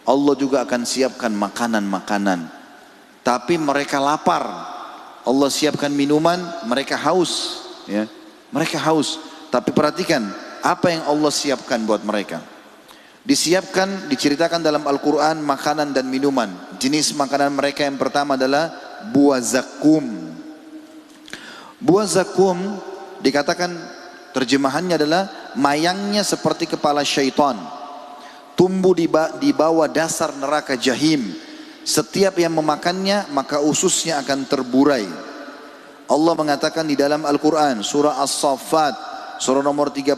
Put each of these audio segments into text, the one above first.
Allah juga akan siapkan makanan-makanan. Tapi mereka lapar. Allah siapkan minuman, mereka haus. Ya. Mereka haus. Tapi perhatikan, apa yang Allah siapkan buat mereka. Disiapkan, diceritakan dalam Al-Quran makanan dan minuman. Jenis makanan mereka yang pertama adalah buah zakum. Buah zakum dikatakan terjemahannya adalah mayangnya seperti kepala syaitan. Tumbuh di bawah dasar neraka jahim. Setiap yang memakannya maka ususnya akan terburai. Allah mengatakan di dalam Al-Quran surah As-Saffat surah nomor 37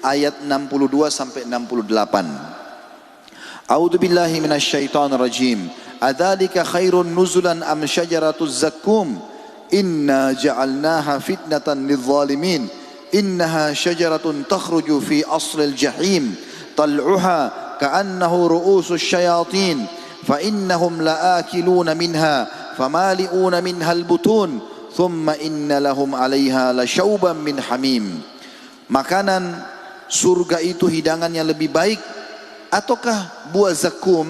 ayat 62 sampai 68. A'udzu billahi minasyaitonir rajim. Adzalika khairun nuzulan am syajaratuz zakum? Inna ja'alnaha fitnatan lidh-dhalimin. Innaha syajaratun takhruju fi aslil jahim. Tal'uha ka'annahu ru'usus syayatin. Fa innahum la'akiluna minha famali'una minha al-butun. Thumma inna lahum 'alaiha lasyauban min hamim. Makanan surga itu hidangannya lebih baik ataukah buah zakum?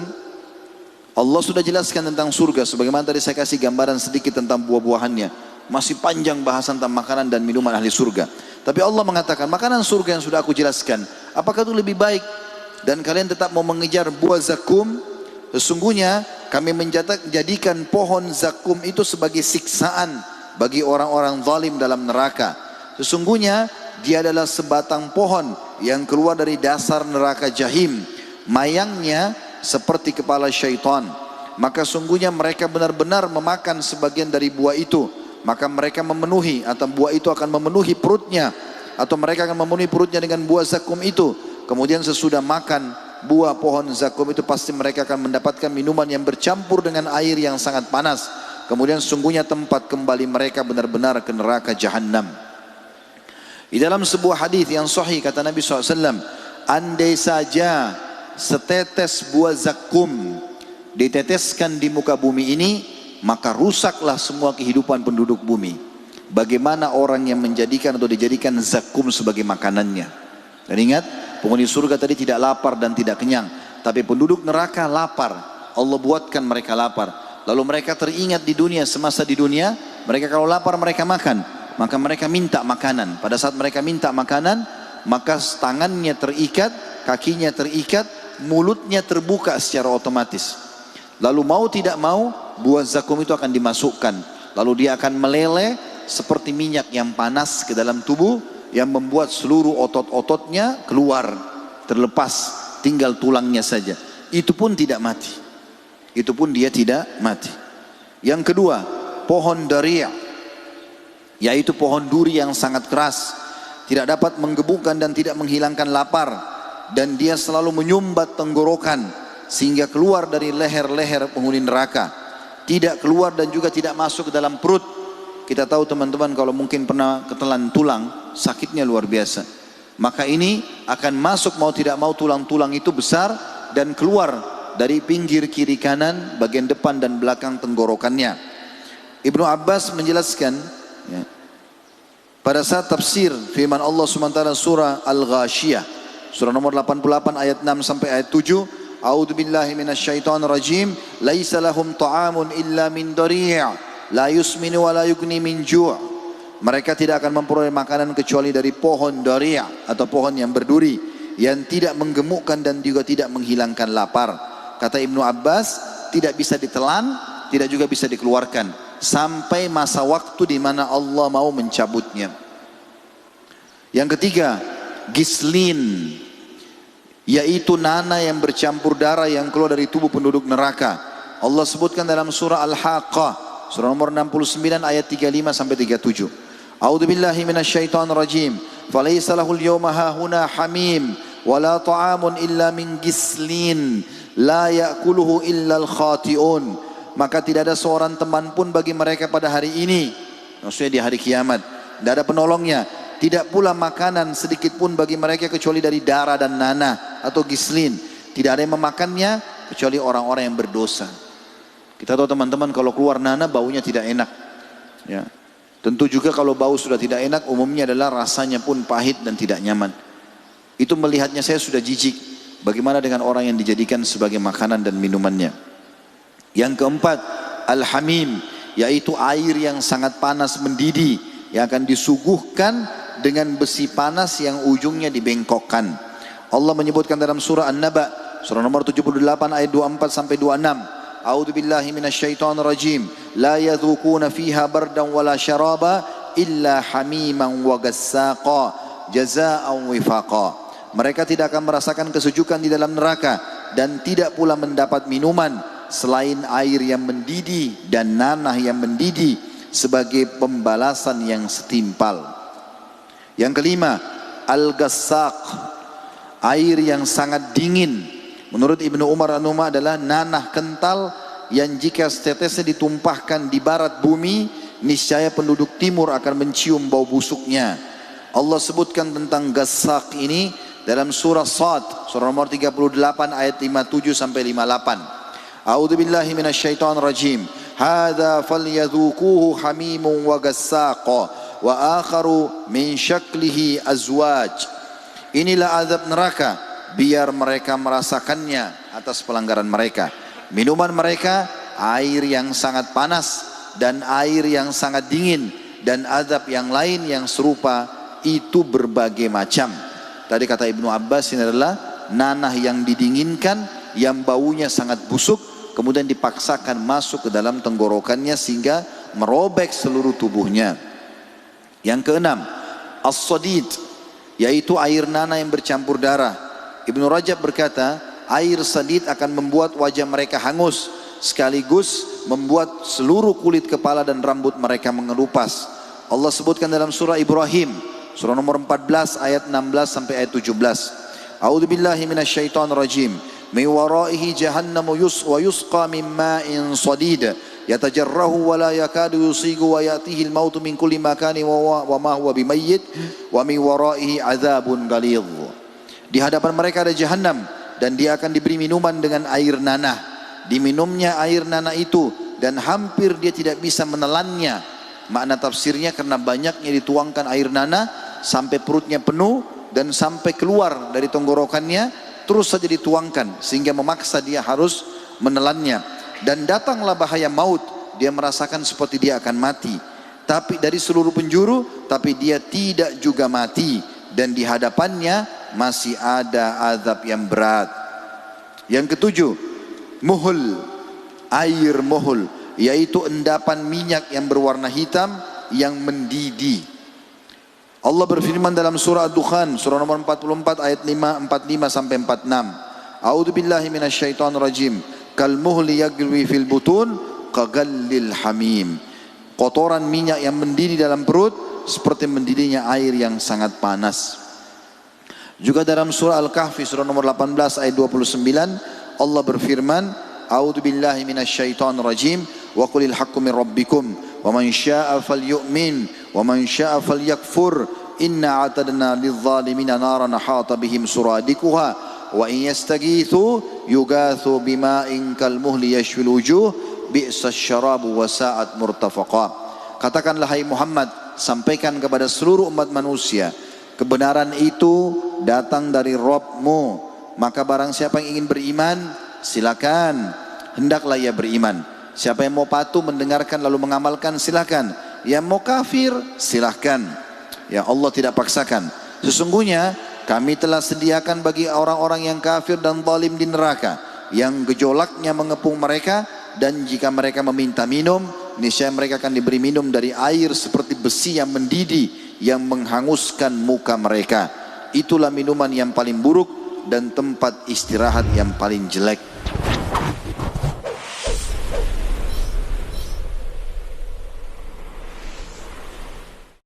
Allah sudah jelaskan tentang surga sebagaimana tadi saya kasih gambaran sedikit tentang buah-buahannya. Masih panjang bahasan tentang makanan dan minuman ahli surga. Tapi Allah mengatakan makanan surga yang sudah aku jelaskan, apakah itu lebih baik? Dan kalian tetap mau mengejar buah zakum? Sesungguhnya kami menjadikan pohon zakum itu sebagai siksaan bagi orang-orang zalim dalam neraka. Sesungguhnya dia adalah sebatang pohon yang keluar dari dasar neraka jahim. Mayangnya seperti kepala syaitan. Maka sungguhnya mereka benar-benar memakan sebagian dari buah itu. Maka mereka memenuhi atau buah itu akan memenuhi perutnya. Atau mereka akan memenuhi perutnya dengan buah zakum itu. Kemudian sesudah makan buah pohon zakum itu pasti mereka akan mendapatkan minuman yang bercampur dengan air yang sangat panas. Kemudian sungguhnya tempat kembali mereka benar-benar ke neraka Jahannam. Di dalam sebuah hadis yang sahih kata Nabi SAW, andai saja setetes buah zakum diteteskan di muka bumi ini, maka rusaklah semua kehidupan penduduk bumi. Bagaimana orang yang menjadikan atau dijadikan zakum sebagai makanannya. Dan ingat, penghuni surga tadi tidak lapar dan tidak kenyang, tapi penduduk neraka lapar. Allah buatkan mereka lapar. Lalu mereka teringat di dunia, semasa di dunia mereka kalau lapar mereka makan, maka mereka minta makanan. Pada saat mereka minta makanan, maka tangannya terikat, kakinya terikat, mulutnya terbuka secara otomatis. Lalu mau tidak mau buah zakum itu akan dimasukkan. Lalu dia akan meleleh seperti minyak yang panas ke dalam tubuh, yang membuat seluruh otot-ototnya keluar, terlepas, tinggal tulangnya saja. Itu pun tidak mati. Itu pun dia tidak mati. Yang kedua, pohon daria, yaitu pohon duri yang sangat keras, tidak dapat menggebukan dan tidak menghilangkan lapar, dan dia selalu menyumbat tenggorokan sehingga keluar dari leher-leher penghuni neraka, tidak keluar dan juga tidak masuk ke dalam perut. Kita tahu teman-teman kalau mungkin pernah ketelan tulang, sakitnya luar biasa. Maka ini akan masuk mau tidak mau, tulang-tulang itu besar dan keluar dari pinggir kiri kanan, bagian depan dan belakang tenggorokannya. Ibnu Abbas menjelaskan ya, pada saat tafsir firman Allah SWT surah Al-Ghashiyah, surah nomor 88 ayat 6 sampai ayat 7. A'udzu billahi minasyaitonir rajim. Laisa lahum ta'amun illa min dari', la yusminu wa la yughni min ju'. Mereka tidak akan memperoleh makanan kecuali dari pohon dari' atau pohon yang berduri, yang tidak menggemukkan dan juga tidak menghilangkan lapar. Kata Ibnu Abbas, tidak bisa ditelan, tidak juga bisa dikeluarkan sampai masa waktu di mana Allah mau mencabutnya. Yang ketiga, gislin, yaitu nanah yang bercampur darah yang keluar dari tubuh penduduk neraka. Allah sebutkan dalam surah Al-Haqqah, surah nomor 69 ayat 35 sampai 37. A'udzu billahi minasyaitonir rajim. Falaysa lahul yawma hahuna hamim wala ta'amun illa min gislin la ya'kuluhu illa al-khati'un. Maka tidak ada seorang teman pun bagi mereka pada hari ini, maksudnya di hari kiamat. Tidak ada penolongnya. Tidak pula makanan sedikit pun bagi mereka kecuali dari darah dan nanah atau gislin. Tidak ada yang memakannya kecuali orang-orang yang berdosa. Kita tahu teman-teman kalau keluar nanah baunya tidak enak. Ya. Tentu juga kalau bau sudah tidak enak, umumnya adalah rasanya pun pahit dan tidak nyaman. Itu melihatnya saya sudah jijik. Bagaimana dengan orang yang dijadikan sebagai makanan dan minumannya? Yang keempat, al-hamim, yaitu air yang sangat panas mendidih yang akan disuguhkan dengan besi panas yang ujungnya dibengkokkan. Allah menyebutkan dalam surah An-Naba, surah nomor 78 ayat 24 sampai 26. A'udzu billahi minasyaitonir rajim. La yadhukuna fiha bardan wala syaraba illa hamiman wa gassaqa jazaa'an wifaqa. Mereka tidak akan merasakan kesejukan di dalam neraka dan tidak pula mendapat minuman selain air yang mendidih dan nanah yang mendidih sebagai pembalasan yang setimpal. Yang kelima, al-gassaq, air yang sangat dingin. Menurut Ibnu Umar An-Numah adalah nanah kental yang jika setetesnya ditumpahkan di barat bumi, niscaya penduduk timur akan mencium bau busuknya. Allah sebutkan tentang gassaq ini dalam surah Sad, surah nomor 38 ayat 57 sampai 58. A'udzu billahi minasyaitonir rajim. Hadza falyadhuquhu hamimun wa gassaq wa akharu min syaklihi azwaj. Inilah azab neraka, biar mereka merasakannya atas pelanggaran mereka. Minuman mereka air yang sangat panas dan air yang sangat dingin, dan azab yang lain yang serupa itu berbagai macam. Tadi kata Ibnu Abbas ini adalah nanah yang didinginkan yang baunya sangat busuk, kemudian dipaksakan masuk ke dalam tenggorokannya sehingga merobek seluruh tubuhnya. Yang keenam, as-sadid, yaitu air nanah yang bercampur darah. Ibnu Rajab berkata, air sadid akan membuat wajah mereka hangus, sekaligus membuat seluruh kulit kepala dan rambut mereka mengelupas. Allah sebutkan dalam surah Ibrahim, surah nomor 14 ayat 16 sampai ayat 17. A'udzu billahi minasyaitonir rajim. Min waraihi jahannamu wa yusqa min ma'in sadid yatajarrahu wa la yakadu yusigu wa ya'tihi al-maut min kulli makani wa ma huwa bimayyit wa min waraihi adzabun ghalidh. Di hadapan mereka ada jahanam dan dia akan diberi minuman dengan air nanah. Diminumnya air nanah itu dan hampir dia tidak bisa menelannya. Makna tafsirnya karena banyaknya dituangkan air nanah sampai perutnya penuh dan sampai keluar dari tenggorokannya, terus saja dituangkan sehingga memaksa dia harus menelannya. Dan datanglah bahaya maut, dia merasakan seperti dia akan mati. Tapi dari seluruh penjuru, tapi dia tidak juga mati, dan di hadapannya masih ada azab yang berat. Yang ketujuh, muhul, air muhul, yaitu endapan minyak yang berwarna hitam yang mendidih. Allah berfirman dalam surah Ad-Dukhan, surah nomor 44 ayat 45 sampai 46. A'udzu billahi minasyaitonir rajim. Kal muhli yagli fil butun kagallil hamim. Kotoran minyak yang mendidih dalam perut seperti mendidihnya air yang sangat panas. Juga dalam surah Al-Kahfi surah nomor 18 ayat 29 Allah berfirman, A'udzu billahi minasyaitonir rajim wa qulil haqqu min rabbikum wa man syaa'a falyu'min wa man syaa'a falyakfur inna a'tadna lidh-dhalimina naran ahata bihim suradikuha wa in yastaghithu yugathu bima'in kalmuhli yashwil wujuh bi'sasy syarabu wa sa'at murtafaqa. Katakanlah hai Muhammad, sampaikan kepada seluruh umat manusia, kebenaran itu datang dari Rabb-Mu, maka barang siapa yang ingin beriman silakan, hendaklah ia beriman. Siapa yang mau patuh mendengarkan lalu mengamalkan silakan, yang mau kafir silakan. Ya, Allah tidak paksakan. Sesungguhnya kami telah sediakan bagi orang-orang yang kafir dan zalim di neraka yang gejolaknya mengepung mereka, dan jika mereka meminta minum niscaya mereka akan diberi minum dari air seperti besi yang mendidih yang menghanguskan muka mereka. Itulah minuman yang paling buruk dan tempat istirahat yang paling jelek.